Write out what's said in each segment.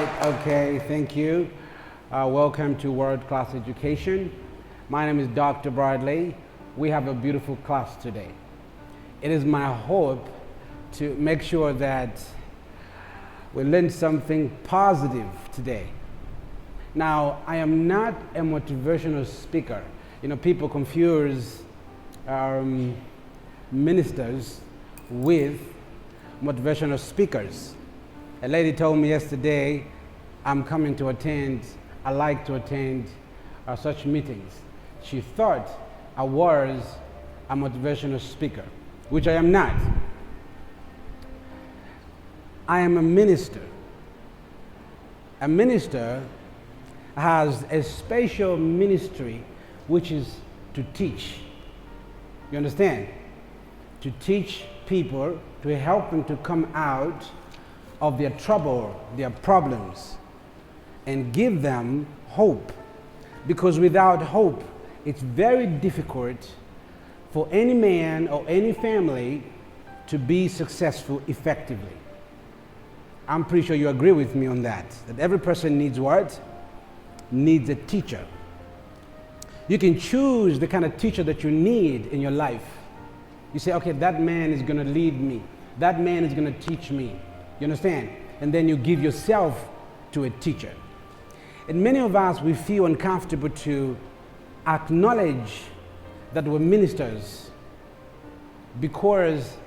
right, okay, thank you. Welcome to World Class Education. My name is Dr. Bradley. We have a beautiful class today. It is my hope to make sure that we learn something positive today. Now, I am not a motivational speaker. You know, people confuse ministers with motivational speakers. A lady told me yesterday, I like to attend such meetings. She thought I was a motivational speaker, which I am not. I am a minister. A minister has a special ministry, which is to teach. You understand? To teach people, to help them to come out of their trouble, their problems, and give them hope. Because without hope, it's very difficult for any man or any family to be successful effectively. I'm pretty sure you agree with me on that every person needs what? Needs a teacher. You can choose the kind of teacher that you need in your life. You say, okay, that man is going to lead me. That man is going to teach me. You understand? And then you give yourself to a teacher. And many of us, we feel uncomfortable to acknowledge that we're ministers, because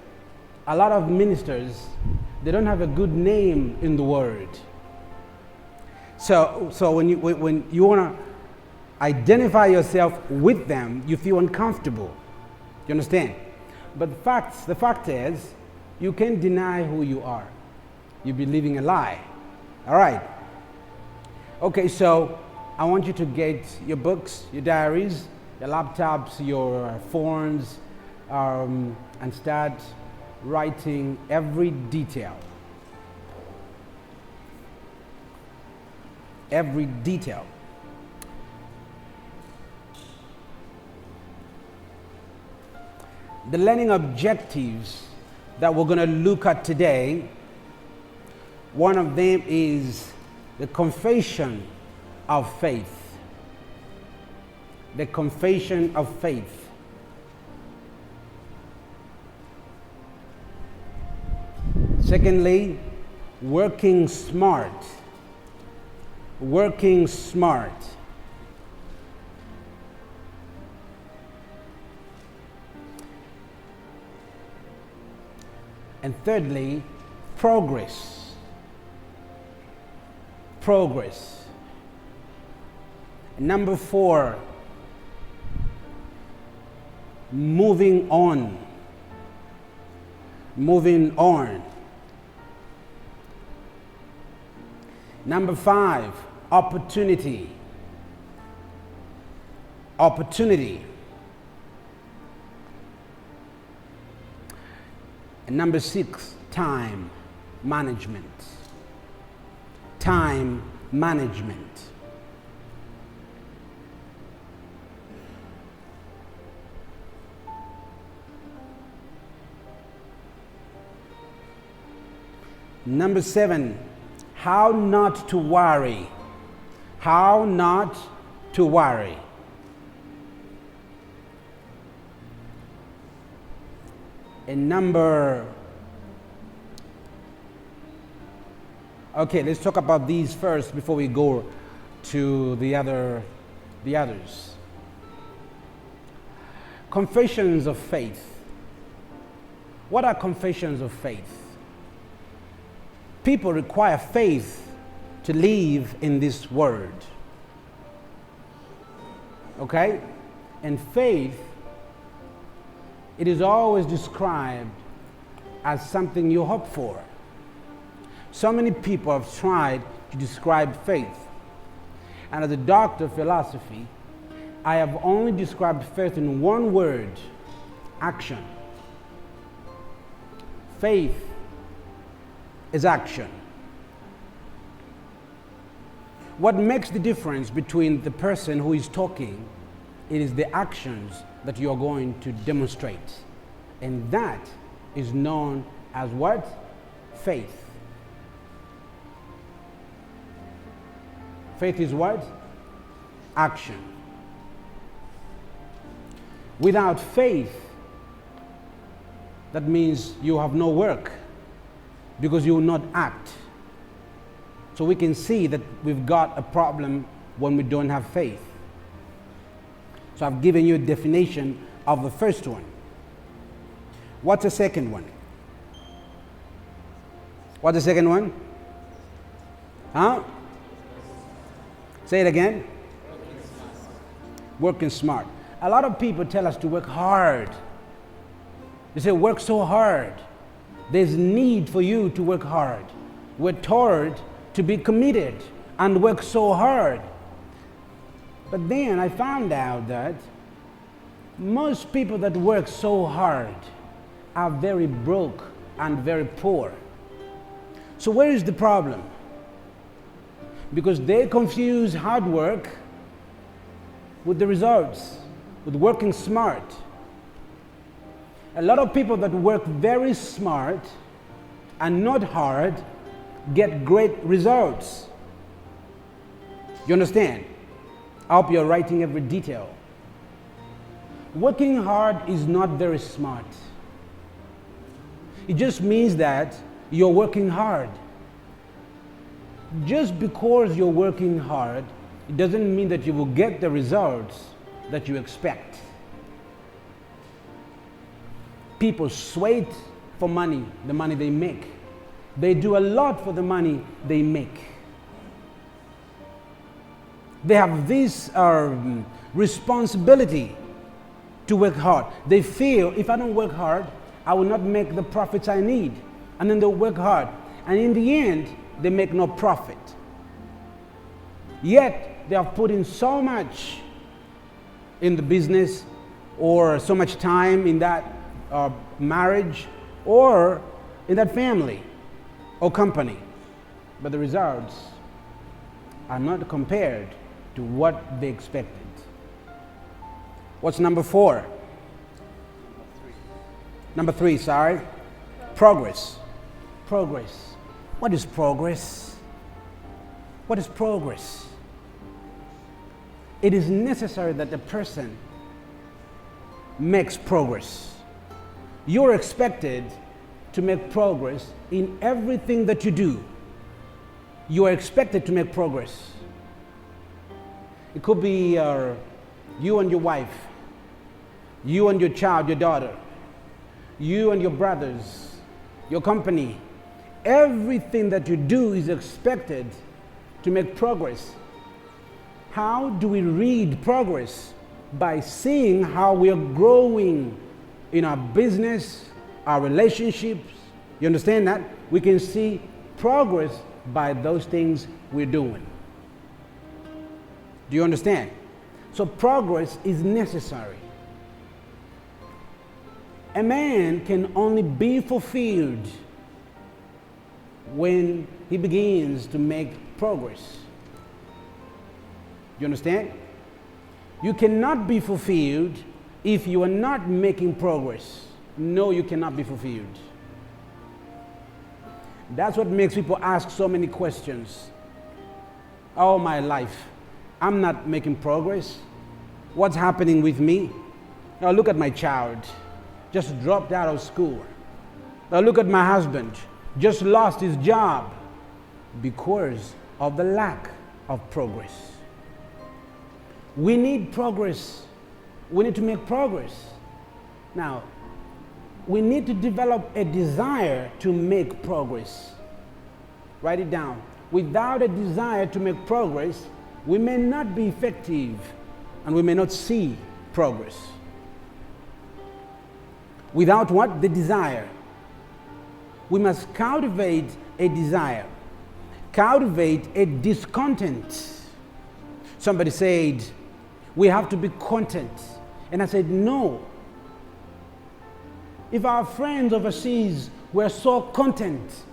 a lot of ministers, they don't have a good name in the word. So when you want to identify yourself with them, you feel uncomfortable. You understand? But the fact is, you can't deny who you are. You'll be living a lie. All right. Okay, so I want you to get your books, your diaries, your laptops, your phones, and start writing every detail. Every detail. The learning objectives that we're going to look at today, one of them is the confession of faith. The confession of faith. Secondly, working smart. Working smart. And thirdly, progress. Progress. And number 4, moving on. Moving on. Number 5, opportunity. Opportunity. And number 6, time management. Time management. Number 7, how not to worry. How not to worry. And okay, let's talk about these first before we go to the others. Confessions of faith. What are confessions of faith? People require faith to live in this world. Okay? And faith, it is always described as something you hope for. So many people have tried to describe faith. And as a doctor of philosophy, I have only described faith in one word: action. Faith is action. What makes the difference between the person who is talking, it is the actions that you are going to demonstrate. And that is known as what? Faith. Faith is what? Action. Without faith, that means you have no work because you will not act. So we can see that we've got a problem when we don't have faith. So I've given you a definition of the first one. What's the second one? What's the second one? Huh? Say it again. Working smart. A lot of people tell us to work hard. They say, work so hard. There's need for you to work hard. We're told to be committed and work so hard. But then I found out that most people that work so hard are very broke and very poor. So where is the problem? Because they confuse hard work with the results, with working smart. A lot of people that work very smart and not hard get great results. You understand? I hope you're writing every detail. Working hard is not very smart. It just means that you're working hard. Just because you're working hard, it doesn't mean that you will get the results that you expect. People sweat for money, the money they make. They do a lot for the money they make. They have this responsibility to work hard. They feel, if I don't work hard, I will not make the profits I need. And then they'll work hard. And in the end, they make no profit. Yet, they have put in so much in the business, or so much time in that marriage, or in that family or company. But the results are not compared to what they expected. What's number 4? Number 3, sorry. Progress. Progress. What is progress? What is progress? It is necessary that the person makes progress. You're expected to make progress in everything that you do. You are expected to make progress. It could be you and your wife, you and your child, your daughter, you and your brothers, your company. Everything that you do is expected to make progress. How do we read progress? By seeing how we are growing in our business, our relationships. You understand that? We can see progress by those things we're doing. Do you understand? So progress is necessary. A man can only be fulfilled when he begins to make progress. You understand? You cannot be fulfilled if you are not making progress. No, you cannot be fulfilled. That's what makes people ask so many questions. All my life, I'm not making progress. What's happening with me? Now look at my child, just dropped out of school. Now look at my husband, just lost his job because of the lack of progress. We need progress. We need to make progress. Now, we need to develop a desire to make progress. Write it down. Without a desire to make progress, we may not be effective and we may not see progress. Without what? The desire. We must cultivate a desire. Cultivate a discontent. Somebody said, we have to be content. And I said, no. If our friends overseas were so content,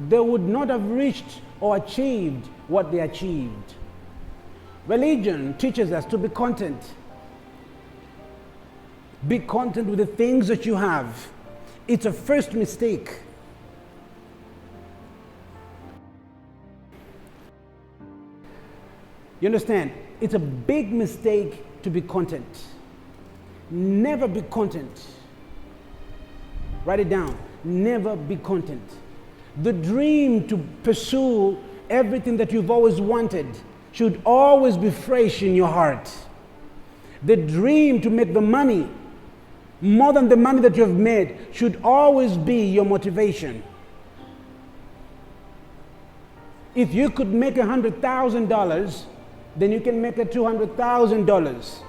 they would not have reached or achieved what they achieved. Religion teaches us to be content. Be content with the things that you have. It's a first mistake. You understand? It's a big mistake to be content. Never be content. Write it down. Never be content. The dream to pursue everything that you've always wanted should always be fresh in your heart. The dream to make the money, more than the money that you have made, should always be your motivation. If you could make $100,000, then you can make $200,000.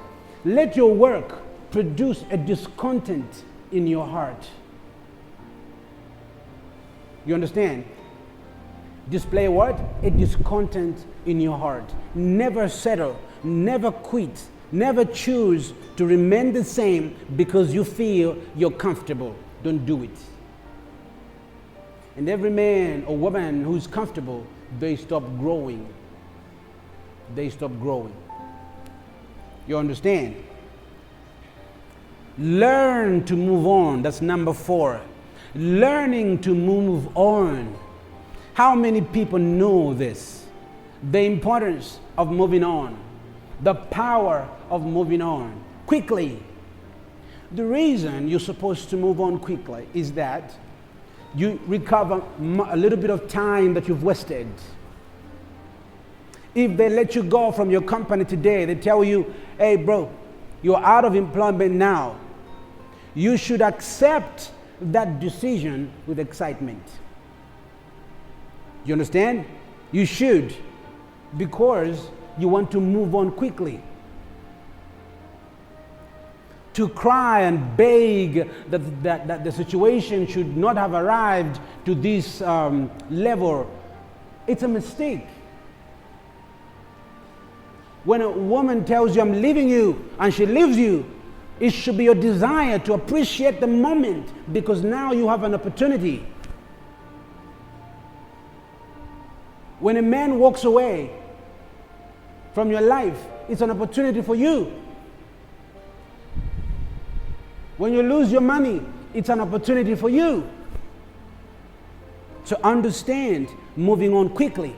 Let your work produce a discontent in your heart. You understand? Display what? A discontent in your heart. Never settle, never quit, never choose to remain the same because you feel you're comfortable. Don't do it. And every man or woman who's comfortable, they stop growing. They stop growing. You understand? Learn to move on. That's number 4. Learning to move on. How many people know this? The importance of moving on. The power of moving on quickly. The reason you're supposed to move on quickly is that you recover a little bit of time that you've wasted. If they let you go from your company today, they tell you, hey bro, you're out of employment now. You should accept that decision with excitement. You understand? You should, because you want to move on quickly. To cry and beg that the situation should not have arrived to this level, it's a mistake. When a woman tells you, I'm leaving you, and she leaves you, it should be your desire to appreciate the moment, because now you have an opportunity. When a man walks away from your life, it's an opportunity for you. When you lose your money, it's an opportunity for you. So understand moving on quickly.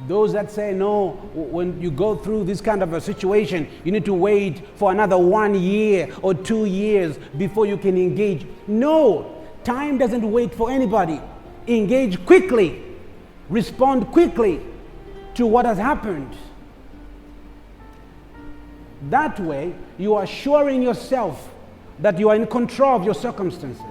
Those that say, no, when you go through this kind of a situation, you need to wait for another 1 year or 2 years before you can engage. No, time doesn't wait for anybody. Engage quickly. Respond quickly to what has happened. That way, you are assuring yourself that you are in control of your circumstances.